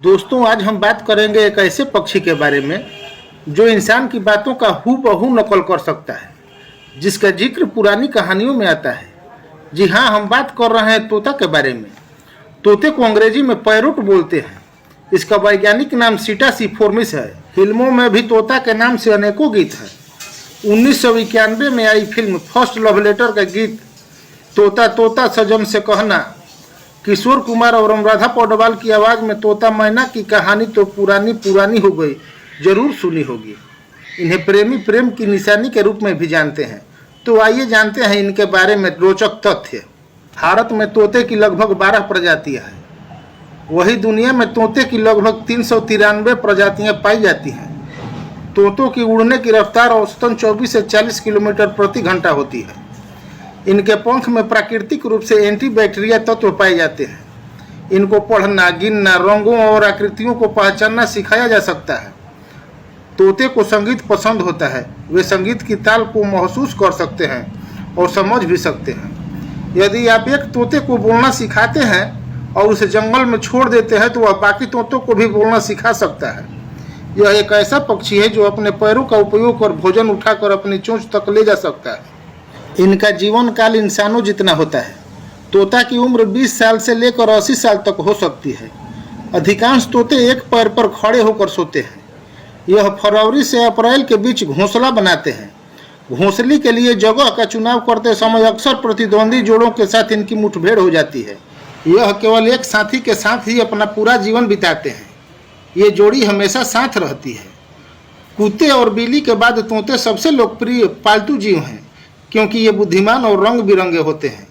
दोस्तों, आज हम बात करेंगे एक ऐसे पक्षी के बारे में जो इंसान की बातों का हूबहू नकल कर सकता है, जिसका जिक्र पुरानी कहानियों में आता है। जी हाँ, हम बात कर रहे हैं तोता के बारे में। तोते को अंग्रेजी में पैरोट बोलते हैं। इसका वैज्ञानिक नाम सीटासीफोर्मिस है। फिल्मों में भी तोता के नाम से अनेकों गीत हैं। 1991 में आई फिल्म फर्स्ट लव लेटर का गीत तोता तोता सजन से कहना, किशोर कुमार और अनुराधा पौडवाल की आवाज़ में तोता मैना की कहानी तो पुरानी पुरानी हो गई, जरूर सुनी होगी। इन्हें प्रेमी प्रेम की निशानी के रूप में भी जानते हैं। तो आइए जानते हैं इनके बारे में रोचक तथ्य। भारत में तोते की लगभग 12 प्रजातियां हैं। वही दुनिया में तोते की लगभग 393 प्रजातियां पाई जाती हैं। तोतों की उड़ने की रफ्तार औसतन 24 से 40 किलोमीटर प्रति घंटा होती है। इनके पंख में प्राकृतिक रूप से एंटीबैक्टीरिया तत्व पाए जाते हैं। इनको पढ़ना, गिनना, रंगों और आकृतियों को पहचानना सिखाया जा सकता है। तोते को संगीत पसंद होता है। वे संगीत की ताल को महसूस कर सकते हैं और समझ भी सकते हैं। यदि आप एक तोते को बोलना सिखाते हैं और उसे जंगल में छोड़ देते हैं तो वह बाकी तोतों को भी बोलना सिखा सकता है। यह एक ऐसा पक्षी है जो अपने पैरों का उपयोग कर भोजन उठाकर अपनी चोंच तक ले जा सकता है। इनका जीवन काल इंसानों जितना होता है। तोता की उम्र 20 साल से लेकर 80 साल तक हो सकती है। अधिकांश तोते एक पैर पर खड़े होकर सोते हैं। यह फरवरी से अप्रैल के बीच घोंसला बनाते हैं। घोंसले के लिए जगह का चुनाव करते समय अक्सर प्रतिद्वंदी जोड़ों के साथ इनकी मुठभेड़ हो जाती है। यह केवल एक साथी के साथ ही अपना पूरा जीवन बिताते हैं। ये जोड़ी हमेशा साथ रहती है। कुत्ते और बिल्ली के बाद तोते सबसे लोकप्रिय पालतू जीव हैं, क्योंकि ये बुद्धिमान और रंग बिरंगे होते हैं।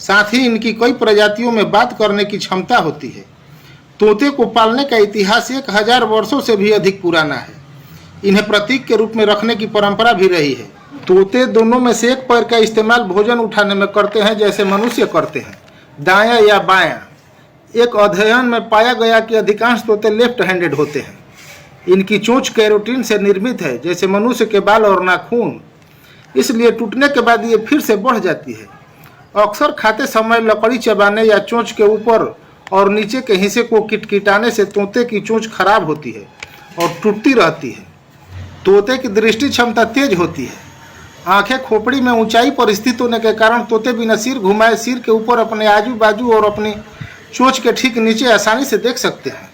साथ ही इनकी कई प्रजातियों में बात करने की क्षमता होती है। तोते को पालने का इतिहास 1000 वर्षों से भी अधिक पुराना है। इन्हें प्रतीक के रूप में रखने की परंपरा भी रही है। तोते दोनों में से एक पैर का इस्तेमाल भोजन उठाने में करते हैं, जैसे मनुष्य करते हैं, दायां या बायां। एक अध्ययन में पाया गया कि अधिकांश तोते लेफ्ट हैंडेड होते हैं। इनकी चोंच कैरोटीन से निर्मित है, जैसे मनुष्य के बाल और नाखून। इसलिए टूटने के बाद ये फिर से बढ़ जाती है। अक्सर खाते समय लकड़ी चबाने या चोंच के ऊपर और नीचे के हिस्से को किटकिटाने से तोते की चोंच खराब होती है और टूटती रहती है। तोते की दृष्टि क्षमता तेज होती है। आंखें खोपड़ी में ऊंचाई पर स्थित होने के कारण तोते बिना सिर घुमाए सिर के ऊपर अपने आजू बाजू और अपनी चोंच के ठीक नीचे आसानी से देख सकते हैं।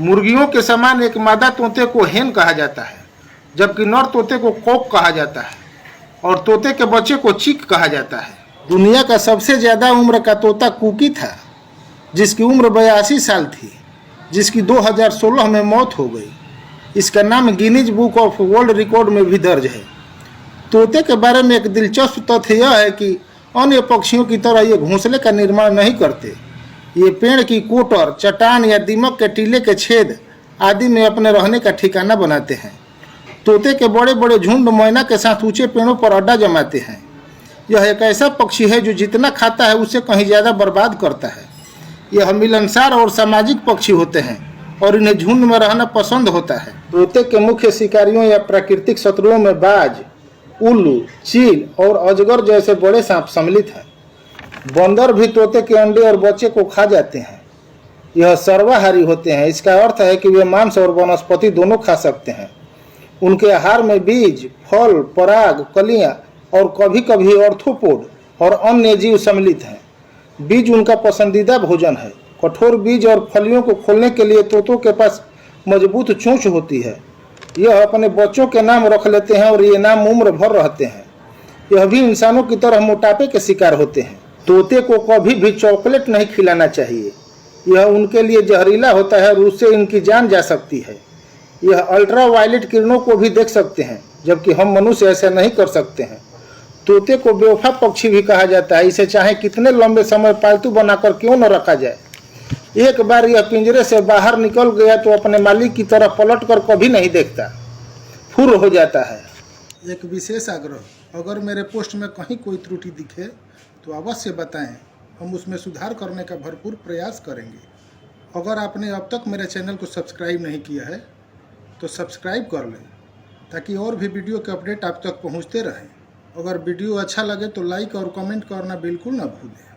मुर्गियों के समान एक मादा तोते को हेन कहा जाता है, जबकि नर तोते को कॉक कहा जाता है और तोते के बच्चे को चीक कहा जाता है। दुनिया का सबसे ज़्यादा उम्र का तोता कुकी था, जिसकी उम्र 82 साल थी, जिसकी 2016 में मौत हो गई। इसका नाम Guinness book of world record में भी दर्ज है। तोते के बारे में एक दिलचस्प तथ्य यह है कि अन्य पक्षियों की तरह ये घोंसले का निर्माण नहीं करते। ये पेड़ की कोटर, चट्टान या दीमक के टीले के छेद आदि में अपने रहने का ठिकाना बनाते हैं। तोते के बड़े बड़े झुंड मैना के साथ ऊंचे पेड़ों पर अड्डा जमाते हैं। यह एक ऐसा पक्षी है जो जितना खाता है उससे कहीं ज़्यादा बर्बाद करता है। यह मिलनसार और सामाजिक पक्षी होते हैं और इन्हें झुंड में रहना पसंद होता है। तोते के मुख्य शिकारियों या प्राकृतिक शत्रुओं में बाज, उल्लू, चील और अजगर जैसे बड़े सांप सम्मिलित हैं। बंदर भी तोते के अंडे और बच्चे को खा जाते हैं। यह सर्वाहारी होते हैं। इसका अर्थ है कि वे मांस और वनस्पति दोनों खा सकते हैं। उनके आहार में बीज, फल, पराग, कलियां और कभी कभी ऑर्थोपोड और अन्य जीव सम्मिलित हैं। बीज उनका पसंदीदा भोजन है। कठोर बीज और फलियों को खोलने के लिए तोतों के पास मजबूत चोंच होती है। यह अपने बच्चों के नाम रख लेते हैं और ये नाम उम्र भर रहते हैं। यह भी इंसानों की तरह मोटापे के शिकार होते हैं। तोते को कभी भी चॉकलेट नहीं खिलाना चाहिए। यह उनके लिए जहरीला होता है और उससे इनकी जान जा सकती है। यह अल्ट्रावायलेट किरणों को भी देख सकते हैं, जबकि हम मनुष्य ऐसा नहीं कर सकते हैं। तोते को बेवफा पक्षी भी कहा जाता है। इसे चाहे कितने लंबे समय पालतू बनाकर क्यों न रखा जाए, एक बार यह पिंजरे से बाहर निकल गया तो अपने मालिक की तरफ पलट कर कभी नहीं देखता, फुर हो जाता है। एक विशेष आग्रह, अगर मेरे पोस्ट में कहीं कोई त्रुटि दिखे तो अवश्य बताएं। हम उसमें सुधार करने का भरपूर प्रयास करेंगे। अगर आपने अब तक मेरे चैनल को सब्सक्राइब नहीं किया है तो सब्सक्राइब कर लें, ताकि और भी वीडियो के अपडेट आप तक पहुंचते रहें। अगर वीडियो अच्छा लगे तो लाइक और कमेंट करना बिल्कुल ना भूलें।